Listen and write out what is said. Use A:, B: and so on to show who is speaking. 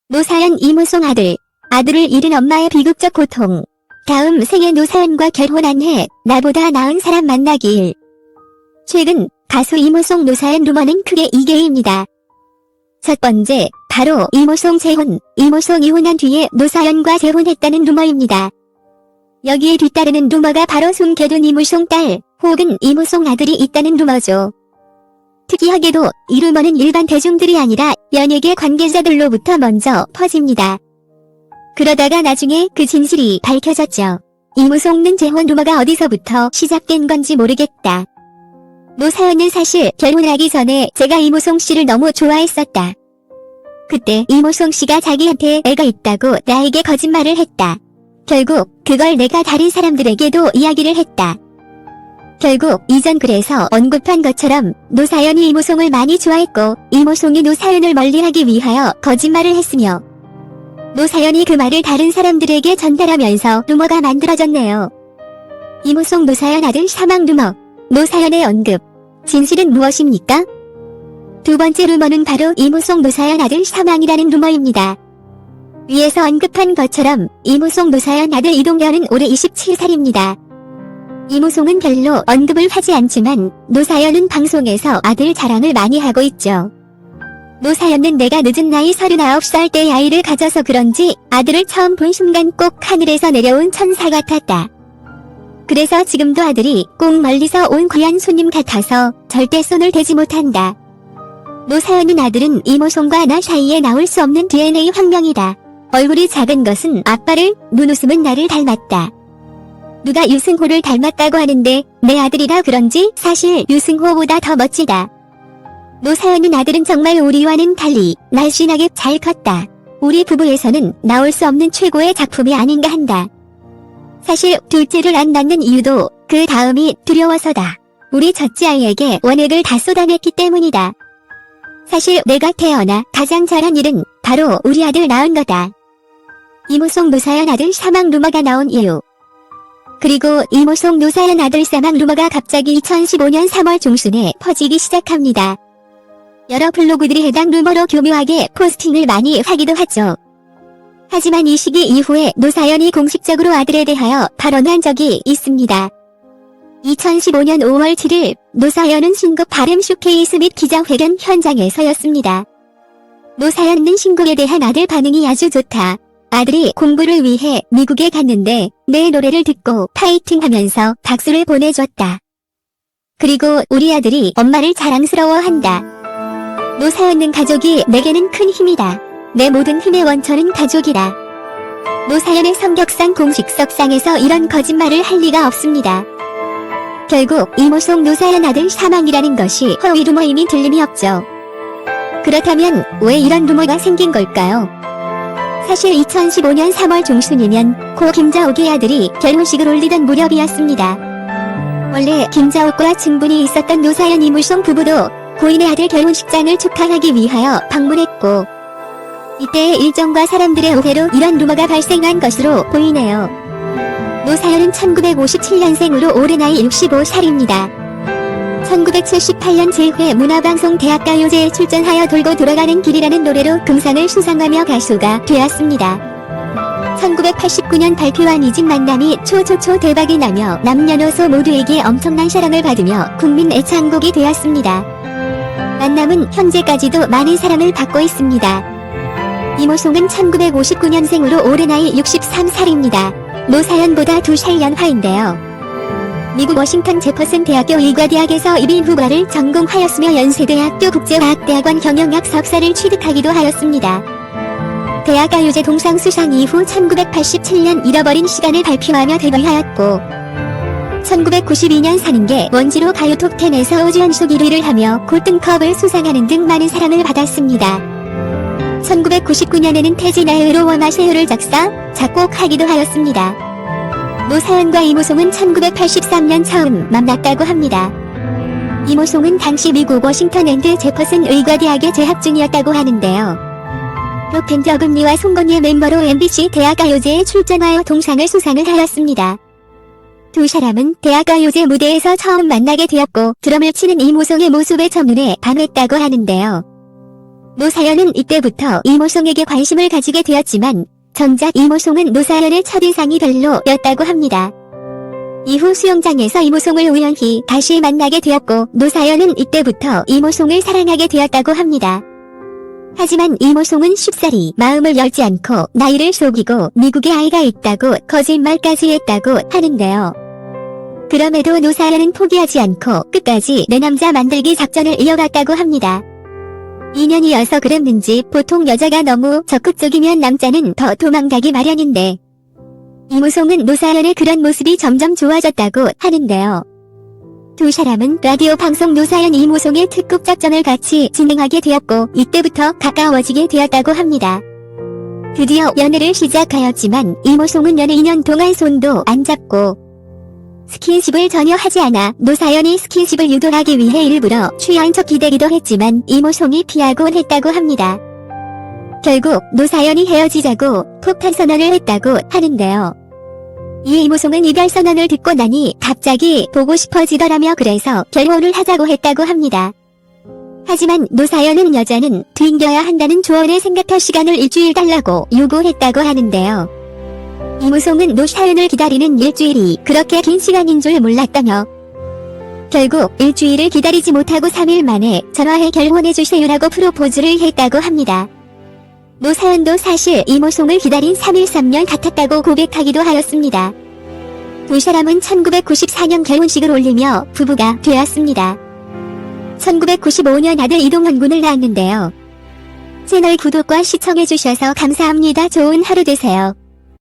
A: 노사연 이무송 아들을 잃은 엄마의 비극적 고통. 다음 생에 노사연과 결혼한 해 나보다 나은 사람 만나길. 최근 가수 이무송 노사연 루머는 크게 2개입니다. 첫 번째, 바로 이무송 재혼. 이무송 이혼한 뒤에 노사연과 재혼했다는 루머입니다. 여기에 뒤따르는 루머가 바로 숨겨둔 이무송 딸 혹은 이무송 아들이 있다는 루머죠. 특이하게도 이 루머는 일반 대중들이 아니라 연예계 관계자들로부터 먼저 퍼집니다. 그러다가 나중에 그 진실이 밝혀졌죠. 이무송는 재혼 루머가 어디서부터 시작된 건지 모르겠다. 노사연은 사실 결혼하기 전에 제가 이무송 씨를 너무 좋아했었다. 그때 이무송 씨가 자기한테 애가 있다고 나에게 거짓말을 했다. 결국 그걸 내가 다른 사람들에게도 이야기를 했다. 결국 이전 글에서 언급한 것처럼 노사연이 이무송을 많이 좋아했고 이무송이 노사연을 멀리하기 위하여 거짓말을 했으며 노사연이 그 말을 다른 사람들에게 전달하면서 루머가 만들어졌네요. 이무송 노사연 아들 사망 루머. 노사연의 언급. 진실은 무엇입니까? 두 번째 루머는 바로 이무송 노사연 아들 사망이라는 루머입니다. 위에서 언급한 것처럼 이무송 노사연 아들 이동현은 올해 27살입니다. 이무송은 별로 언급을 하지 않지만 노사연은 방송에서 아들 자랑을 많이 하고 있죠. 노사연은 내가 늦은 나이 39살 때 아이를 가져서 그런지 아들을 처음 본 순간 꼭 하늘에서 내려온 천사 같았다. 그래서 지금도 아들이 꼭 멀리서 온 귀한 손님 같아서 절대 손을 대지 못한다. 노사연은 아들은 이무송과 나 사이에 나올 수 없는 DNA 확명이다. 얼굴이 작은 것은 아빠를, 눈웃음은 나를 닮았다. 누가 유승호를 닮았다고 하는데 내 아들이라 그런지 사실 유승호보다 더 멋지다. 노사연은 아들은 정말 우리와는 달리 날씬하게 잘 컸다. 우리 부부에서는 나올 수 없는 최고의 작품이 아닌가 한다. 사실 둘째를 안 낳는 이유도 그 다음이 두려워서다. 우리 첫째 아이에게 원액을 다 쏟아냈기 때문이다. 사실 내가 태어나 가장 잘한 일은 바로 우리 아들 낳은 거다. 이무송 노사연 아들 사망 루머가 나온 이유. 그리고 이무송 노사연 아들 사망 루머가 갑자기 2015년 3월 중순에 퍼지기 시작합니다. 여러 블로그들이 해당 루머로 교묘하게 포스팅을 많이 하기도 하죠. 하지만 이 시기 이후에 노사연이 공식적으로 아들에 대하여 발언한 적이 있습니다. 2015년 5월 7일 노사연은 신곡 발음 쇼케이스 및 기자회견 현장에서였습니다. 노사연은 신곡에 대한 아들 반응이 아주 좋다. 아들이 공부를 위해 미국에 갔는데 내 노래를 듣고 파이팅하면서 박수를 보내줬다. 그리고 우리 아들이 엄마를 자랑스러워한다. 노사연은 가족이 내게는 큰 힘이다. 내 모든 힘의 원천은 가족이다. 노사연의 성격상 공식석상에서 이런 거짓말을 할 리가 없습니다. 결국 이무송 노사연 아들 사망이라는 것이 허위 루머임이 틀림이 없죠. 그렇다면 왜 이런 루머가 생긴 걸까요? 사실 2015년 3월 중순이면 고 김자옥의 아들이 결혼식을 올리던 무렵이었습니다. 원래 김자옥과 친분이 있었던 노사연 이무송 부부도 고인의 아들 결혼식장을 축하하기 위하여 방문했고 이때의 일정과 사람들의 오해로 이런 루머가 발생한 것으로 보이네요. 노사연은 1957년생으로 올해 나이 65살입니다. 1978년 제1회 문화방송 대학가요제에 출전하여 돌고 돌아가는 길이라는 노래로 금상을 수상하며 가수가 되었습니다. 1989년 발표한 이 집 만남이 초초초 대박이 나며 남녀노소 모두에게 엄청난 사랑을 받으며 국민 애창곡이 되었습니다. 만남은 현재까지도 많은 사랑을 받고 있습니다. 이무송은 1959년생으로 올해 나이 63살입니다. 노사연보다 2살 연하인데요. 미국 워싱턴 제퍼슨 대학교 의과대학에서 이비 후과를 전공하였으며 연세대학교 국제과학대학원 경영학 석사를 취득하기도 하였습니다. 대학가요제 동상 수상 이후 1987년 잃어버린 시간을 발표하며 데뷔하였고 1992년 사는게 원지로 가요 톱10에서 5주 연속 1위를 하며 골든컵을 수상하는 등 많은 사랑을 받았습니다. 1999년에는 태진아의 의로워 마세요를 작사, 작곡하기도 하였습니다. 노사연과 이무송은 1983년 처음 만났다고 합니다. 이무송은 당시 미국 워싱턴 앤드 제퍼슨 의과대학에 재학 중이었다고 하는데요. 록밴드 어금니와 송건이의 멤버로 MBC 대학가요제에 출전하여 동상을 수상을 하였습니다. 두 사람은 대학가요제 무대에서 처음 만나게 되었고 드럼을 치는 이무송의 모습에 첫눈에 반했다고 하는데요. 노사연은 이때부터 이모송에게 관심을 가지게 되었지만 정작 이모송은 노사연의 첫인상이 별로였다고 합니다. 이후 수영장에서 이모송을 우연히 다시 만나게 되었고 노사연은 이때부터 이모송을 사랑하게 되었다고 합니다. 하지만 이모송은 쉽사리 마음을 열지 않고 나이를 속이고 미국에 아이가 있다고 거짓말까지 했다고 하는데요. 그럼에도 노사연은 포기하지 않고 끝까지 내 남자 만들기 작전을 이어갔다고 합니다. 2년이어서 그랬는지 보통 여자가 너무 적극적이면 남자는 더 도망가기 마련인데 이모송은 노사연의 그런 모습이 점점 좋아졌다고 하는데요. 두 사람은 라디오 방송 노사연 이모송의 특급 작전을 같이 진행하게 되었고 이때부터 가까워지게 되었다고 합니다. 드디어 연애를 시작하였지만 이모송은 연애 2년 동안 손도 안 잡고 스킨십을 전혀 하지 않아 노사연이 스킨십을 유도하기 위해 일부러 취한 척 기대기도 했지만 이모송이 피하곤 했다고 합니다. 결국 노사연이 헤어지자고 폭탄 선언을 했다고 하는데요. 이 이모송은 이별 선언을 듣고 나니 갑자기 보고 싶어지더라며 그래서 결혼을 하자고 했다고 합니다. 하지만 노사연은 여자는 튕겨야 한다는 조언에 생각할 시간을 일주일 달라고 요구했다고 하는데요. 이모송은 노사연을 기다리는 일주일이 그렇게 긴 시간인 줄 몰랐다며 결국 일주일을 기다리지 못하고 3일 만에 전화해 결혼해주세요라고 프로포즈를 했다고 합니다. 노사연도 사실 이모송을 기다린 3일 3년 같았다고 고백하기도 하였습니다. 두 사람은 1994년 결혼식을 올리며 부부가 되었습니다. 1995년 아들 이동현 군을 낳았는데요. 채널 구독과 시청해주셔서 감사합니다. 좋은 하루 되세요.